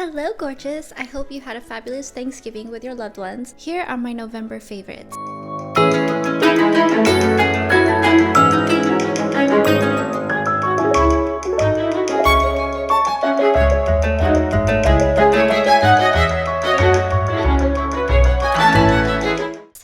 Hello gorgeous! I hope you had a fabulous Thanksgiving with your loved ones. Here are my November favorites.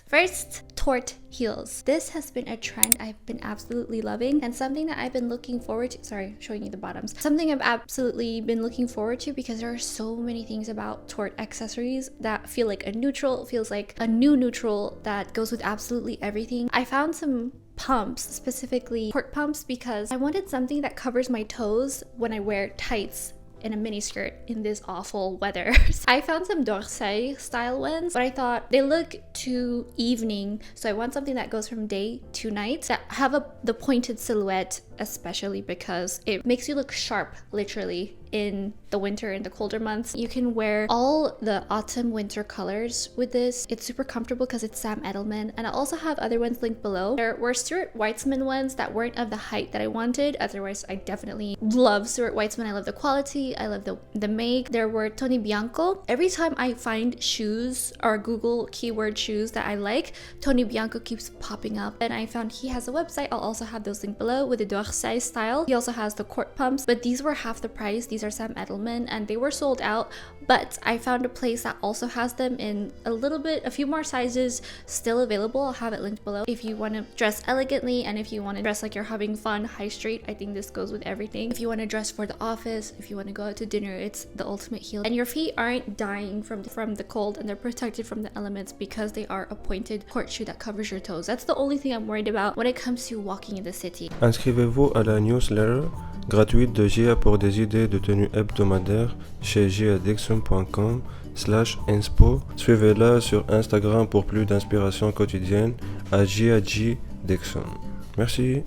First, Tort heels. This has been a trend I've been absolutely loving and something that I've been looking forward to. Sorry, showing you the bottoms. Something I've absolutely been looking forward to because there are so many things about Tort accessories that feel like a neutral, feels like a new neutral that goes with absolutely everything. I found some pumps, specifically Tort pumps, because I wanted something that covers my toes when I wear tights in a mini skirt in this awful weather. I found some Tortoiseshell style ones, but I thought they look too evening, so I want something that goes from day to night that have the pointed silhouette, especially because it makes you look sharp literally in the winter and the colder months. You can wear all the autumn winter colors with this. It's super comfortable because it's Sam Edelman, and I also have other ones linked below. There were Stuart Weitzman ones that weren't of the height that I wanted. Otherwise, I definitely love Stuart Weitzman. I love the quality, I love the make. There were Tony Bianco. Every time I find shoes or Google keyword shoes that I like, Tony Bianco keeps popping up, and I found he has a website. I'll also have those linked below with the Tortoiseshell style. He also has the court pumps, but these were half the price. These are Sam Edelman and they were sold out, but I found a place that also has them in a few more sizes still available. I'll have it linked below. If you want to dress elegantly and if you want to dress like you're having fun high street, I think this goes with everything. If you want to dress for the office, if you want to go out to dinner, it's the ultimate heel, and your feet aren't dying from the cold and they're protected from the elements because they are a pointed court shoe that covers your toes. That's the only thing I'm worried about when it comes to walking in the city. Inscrivez-vous à la newsletter gratuite de Gia pour des idées de tenue hebdomadaires chez giadixon.com/inspo. Suivez-la sur Instagram pour plus d'inspiration quotidienne à G Dixon. Merci.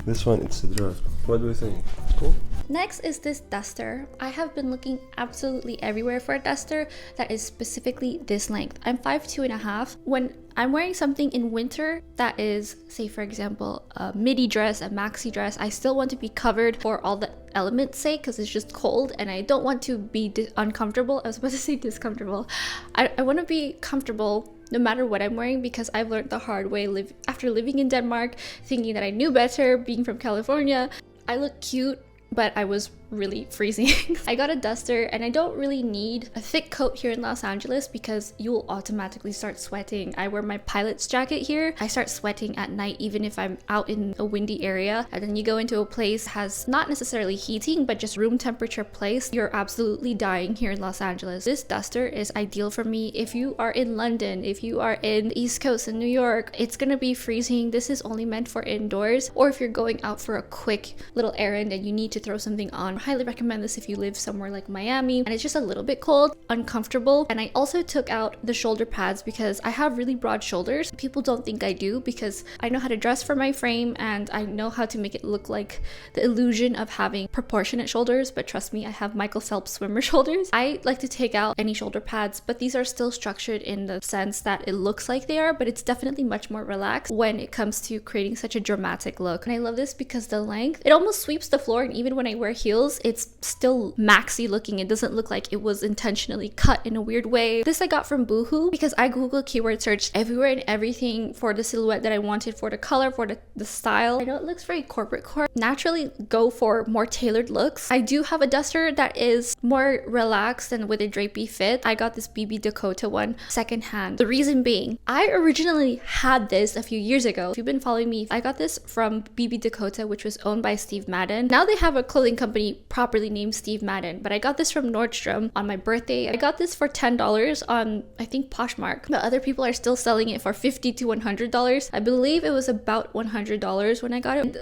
This one, it's a draft. What do you think? It's cool? Next is this duster. I have been looking absolutely everywhere for a duster that is specifically this length. I'm 5'2.5". When I'm wearing something in winter that is, say for example, a midi dress, a maxi dress, I still want to be covered for all the elements' sake because it's just cold and I don't want to be uncomfortable. I was about to say discomfortable. I want to be comfortable no matter what I'm wearing because I've learned the hard way after living in Denmark, thinking that I knew better, being from California. I look cute, but I was really freezing. I got a duster and I don't really need a thick coat here in Los Angeles because you'll automatically start sweating. I wear my pilot's jacket here. I start sweating at night even if I'm out in a windy area, and then you go into a place that has not necessarily heating but just room temperature place, you're absolutely dying here in Los Angeles. This duster is ideal for me if you are in London, if you are in the East Coast in New York. It's gonna be freezing. This is only meant for indoors, or if you're going out for a quick little errand and you need to throw something on. Highly recommend this if you live somewhere like Miami and it's just a little bit cold, uncomfortable. And I also took out the shoulder pads because I have really broad shoulders. People don't think I do because I know how to dress for my frame and I know how to make it look like the illusion of having proportionate shoulders, but trust me, I have Michael Phelps swimmer shoulders. I like to take out any shoulder pads, but these are still structured in the sense that it looks like they are, but it's definitely much more relaxed when it comes to creating such a dramatic look. And I love this because the length, it almost sweeps the floor, and even when I wear heels, it's still maxi looking. It doesn't look like it was intentionally cut in a weird way. This I got from Boohoo because I Google keyword searched everywhere and everything for the silhouette that I wanted, for the color, for the style. I know it looks very corporate core. Naturally go for more tailored looks. I do have a duster that is more relaxed and with a drapey fit. I got this BB Dakota one secondhand. The reason being, I originally had this a few years ago. If you've been following me, I got this from BB Dakota, which was owned by Steve Madden. Now they have a clothing company properly named Steve Madden, but I got this from Nordstrom on my birthday. I got this for $10 on, I think, Poshmark, but other people are still selling it for $50 to $100. I believe it was about $100 when I got it.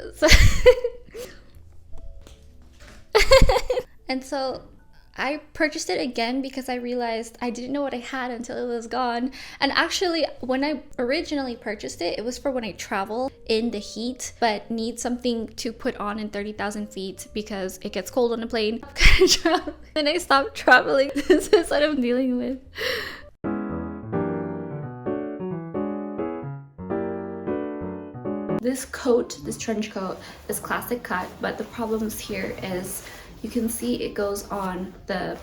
And so I purchased it again because I realized I didn't know what I had until it was gone. And actually, when I originally purchased it, it was for when I travel in the heat but need something to put on in 30,000 feet because it gets cold on a plane. Then I stopped traveling. This is what I'm dealing with. this coat, this trench coat, is classic cut, but the problems here is you can see it goes on the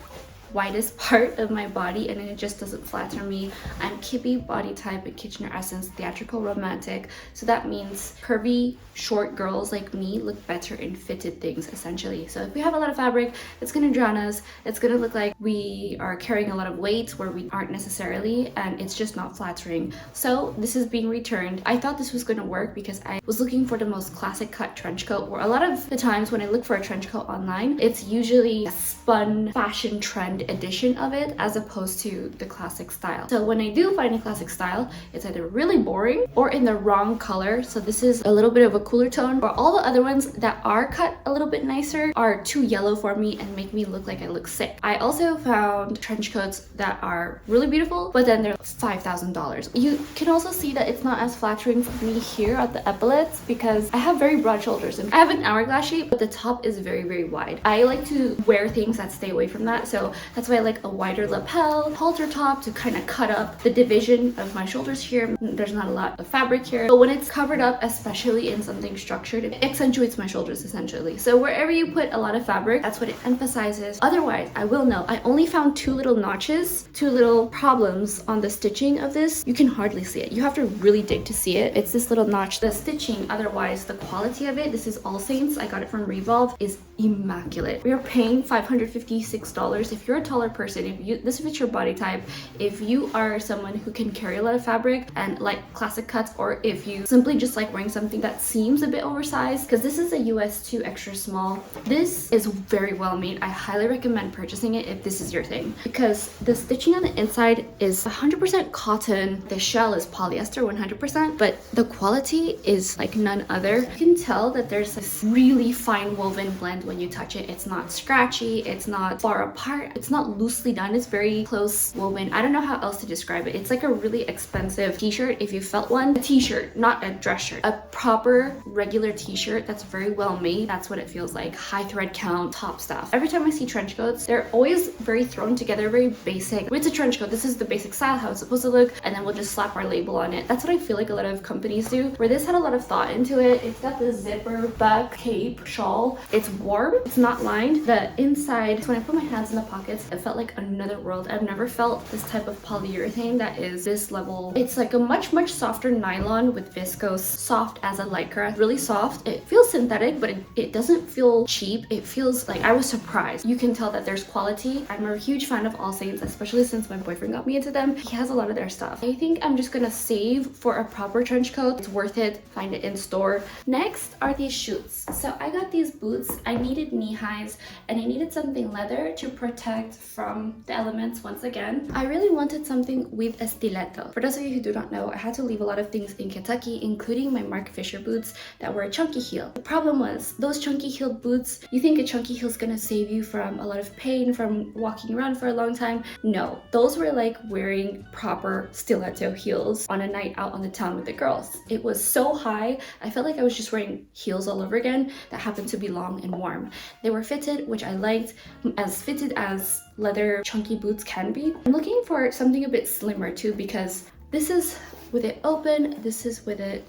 widest part of my body and it just doesn't flatter me. I'm Kibbe body type at Kitchener Essence, theatrical romantic, so that means curvy short girls like me look better in fitted things essentially. So if we have a lot of fabric, it's gonna drown us, it's gonna look like we are carrying a lot of weight where we aren't necessarily, and it's just not flattering. So this is being returned. I thought this was gonna work because I was looking for the most classic cut trench coat, where a lot of the times when I look for a trench coat online, it's usually a spun fashion trend edition of it as opposed to the classic style. So when I do find a classic style, it's either really boring or in the wrong color. So this is a little bit of a cooler tone, or all the other ones that are cut a little bit nicer are too yellow for me and make me look like I look sick. I also found trench coats that are really beautiful, but then they're $5,000. You can also see that it's not as flattering for me here at the epaulets because I have very broad shoulders and I have an hourglass shape, but the top is very, very wide. I like to wear things that stay away from that, so that's why I like a wider lapel, halter top to kind of cut up the division of my shoulders here. There's not a lot of fabric here, but when it's covered up, especially in something structured, it accentuates my shoulders essentially. So wherever you put a lot of fabric, that's what it emphasizes. Otherwise, I will know, I only found two little notches, two little problems on the stitching of this. You can hardly see it. You have to really dig to see it. It's this little notch. The stitching, otherwise the quality of it, this is ALLSAINTS, I got it from Revolve, is immaculate. We are paying $556. If you're a taller person, if this fits your body type, if you are someone who can carry a lot of fabric and like classic cuts, or if you simply just like wearing something that seems a bit oversized, because this is a US 2 extra small, this is very well made. I highly recommend purchasing it if this is your thing, because the stitching on the inside is 100% cotton, the shell is polyester 100%, but the quality is like none other. You can tell that there's this really fine woven blend when you touch it. It's not scratchy, it's not far apart, it's not loosely done, it's very close woven. I don't know how else to describe it. It's like a really expensive t-shirt if you felt one. A t-shirt, not a dress shirt. A proper regular t-shirt that's very well made. That's what it feels like. High thread count, top stuff. Every time I see trench coats, they're always very thrown together, very basic. It's a trench coat, this is the basic style, how it's supposed to look, and then we'll just slap our label on it. That's what I feel like a lot of companies do, where this had a lot of thought into it. It's got the zipper back cape shawl. It's warm, it's not lined. The inside, when I put my hands in the pockets, it felt like another world. I've never felt this type of polyurethane that is this level. It's like a much softer nylon with viscose, soft as a lycra, really soft. It feels synthetic, but it doesn't feel cheap. It feels like I was surprised. You can tell that there's quality. I'm a huge fan of ALLSAINTS, especially since my boyfriend got me into them. He has a lot of their stuff. I think I'm just gonna save for a proper trench coat. It's worth it. Find it in store. Next are these Schutz. So I got these boots. I needed knee highs and I needed something leather to protect from the elements once again. I really wanted something with a stiletto. For those of you who do not know, I had to leave a lot of things in Kentucky, including my Mark Fisher boots that were a chunky heel. The problem was those chunky heeled boots, you think a chunky heel is gonna save you from a lot of pain from walking around for a long time. No, those were like wearing proper stiletto heels on a night out on the town with the girls. It was so high, I felt like I was just wearing heels all over again that happened to be long and warm. They were fitted, which I liked, as fitted as leather chunky boots can be. I'm looking for something a bit slimmer too, because this is with it open, this is with it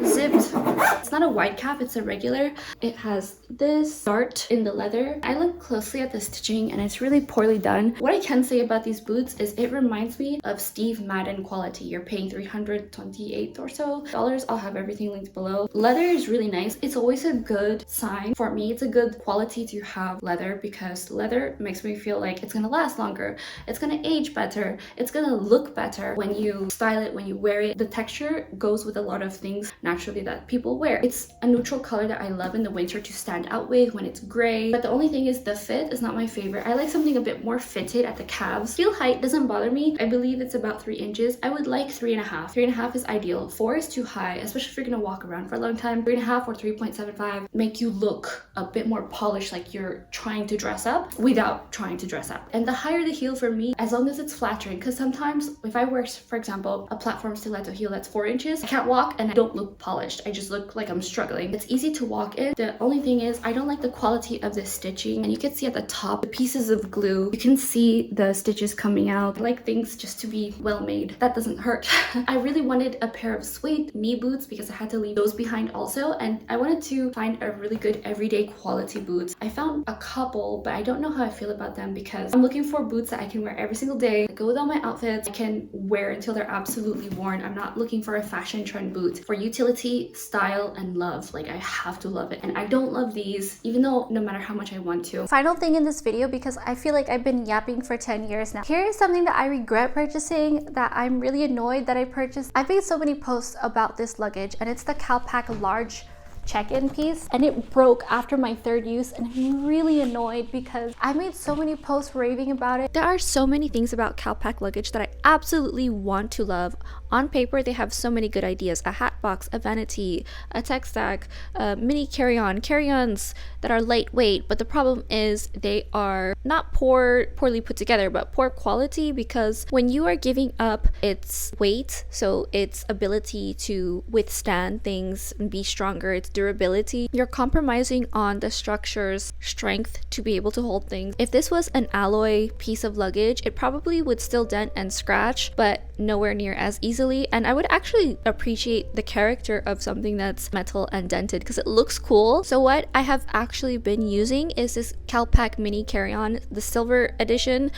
zipped. It's not a wide cap, it's a regular. It has this dart in the leather. I look closely at the stitching and it's really poorly done. What I can say about these boots is it reminds me of Steve Madden quality. You're paying $328 or so. I'll have everything linked below. Leather is really nice. It's always a good sign. For me, it's a good quality to have leather, because leather makes me feel like it's gonna last longer. It's gonna age better. It's gonna look better when you style it, when you wear it. The texture goes with a lot of things naturally that people wear. It's a neutral color that I love in the winter to stand out with when it's gray, but the only thing is the fit is not my favorite. I like something a bit more fitted at the calves. Heel height doesn't bother me. I believe it's about 3 inches. I would like 3.5. 3.5 is ideal. 4 is too high, especially if you're gonna walk around for a long time. 3.5 or 3.75 make you look a bit more polished, like you're trying to dress up without trying to dress up. And the higher the heel for me, as long as it's flattering, because sometimes if I wear, for example, a platform stiletto heel that's 4 inches, I can't walk and I don't look look polished. I just look like I'm struggling. It's easy to walk in. The only thing is I don't like the quality of the stitching, and you can see at the top the pieces of glue. You can see the stitches coming out. I like things just to be well made. That doesn't hurt. I really wanted a pair of suede knee boots because I had to leave those behind also, and I wanted to find a really good everyday quality boots. I found a couple, but I don't know how I feel about them because I'm looking for boots that I can wear every single day, that go with all my outfits, I can wear until they're absolutely worn. I'm not looking for a fashion trend boot. For utility, style, and love, like I have to love it. And I don't love these, even though no matter how much I want to. Final thing in this video, because I feel like I've been yapping for 10 years now. Here is something that I regret purchasing, that I'm really annoyed that I purchased. I've made so many posts about this luggage, and it's the CALPAK large check-in piece, and it broke after my third use, and I'm really annoyed because I made so many posts raving about it. There are so many things about CALPAK luggage that I absolutely want to love. On paper, they have so many good ideas: a hat box, a vanity, a tech stack, mini carry-ons that are lightweight, but the problem is they are not poorly put together, but poor quality, because when you are giving up its weight, so its ability to withstand things and be stronger, its durability, you're compromising on the structure's strength to be able to hold things. If this was an alloy piece of luggage, it probably would still dent and scratch, but nowhere near as easily. And I would actually appreciate the character of something that's metal and dented because it looks cool. So what I have actually been using is this CALPAK mini carry-on, the silver edition.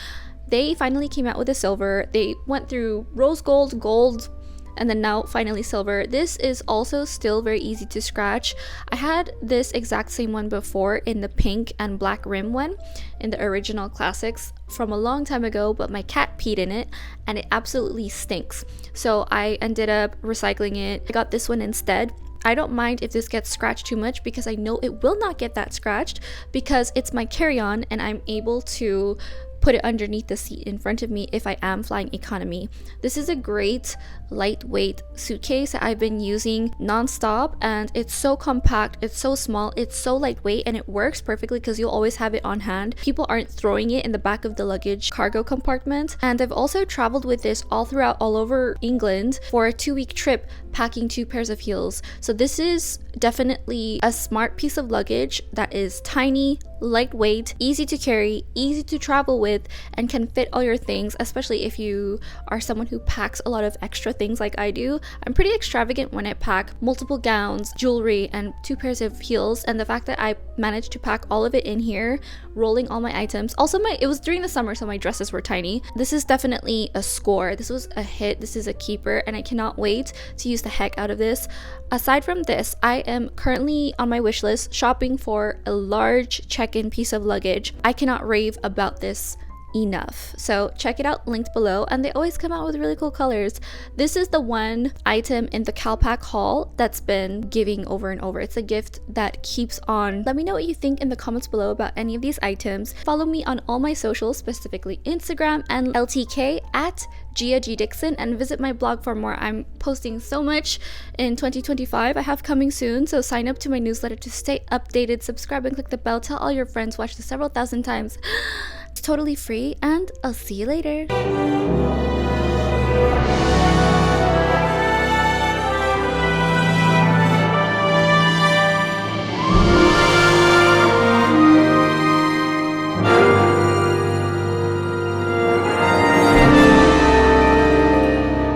They finally came out with the silver. They went through rose gold, and then now finally silver. This is also still very easy to scratch. I had this exact same one before in the pink and black rim one in the original classics from a long time ago, but my cat peed in it and it absolutely stinks. So I ended up recycling it. I got this one instead. I don't mind if this gets scratched too much because I know it will not get that scratched because it's my carry-on and I'm able to put it underneath the seat in front of me if I am flying economy. This is a great lightweight suitcase that I've been using non-stop, and it's so compact, it's so small, it's so lightweight, and it works perfectly because you'll always have it on hand. People aren't throwing it in the back of the luggage cargo compartment. And I've also traveled with this all over England for a 2-week trip, packing 2 pairs of heels. So this is definitely a smart piece of luggage that is tiny, lightweight, easy to carry, easy to travel with, and can fit all your things, especially if you are someone who packs a lot of extra things like I do. I'm pretty extravagant when I pack multiple gowns, jewelry, and 2 pairs of heels, and the fact that I managed to pack all of it in here, rolling all my items. Also, it was during the summer, so my dresses were tiny. This is definitely a score. This was a hit. This is a keeper, and I cannot wait to use the heck out of this. Aside from this, I am currently on my wish list shopping for a large check-in piece of luggage. I cannot rave about this enough. So check it out, linked below, and they always come out with really cool colors. This is the one item in the CALPAK haul that's been giving over and over. It's a gift that keeps on. Let me know what you think in the comments below about any of these items. Follow me on all my socials, specifically Instagram and LTK at Gia G Dixon, and visit my blog for more. I'm posting so much in 2025 I have coming soon, so sign up to my newsletter to stay updated. Subscribe and click the bell. Tell all your friends. Watch this several thousand times. It's totally free, and I'll see you later.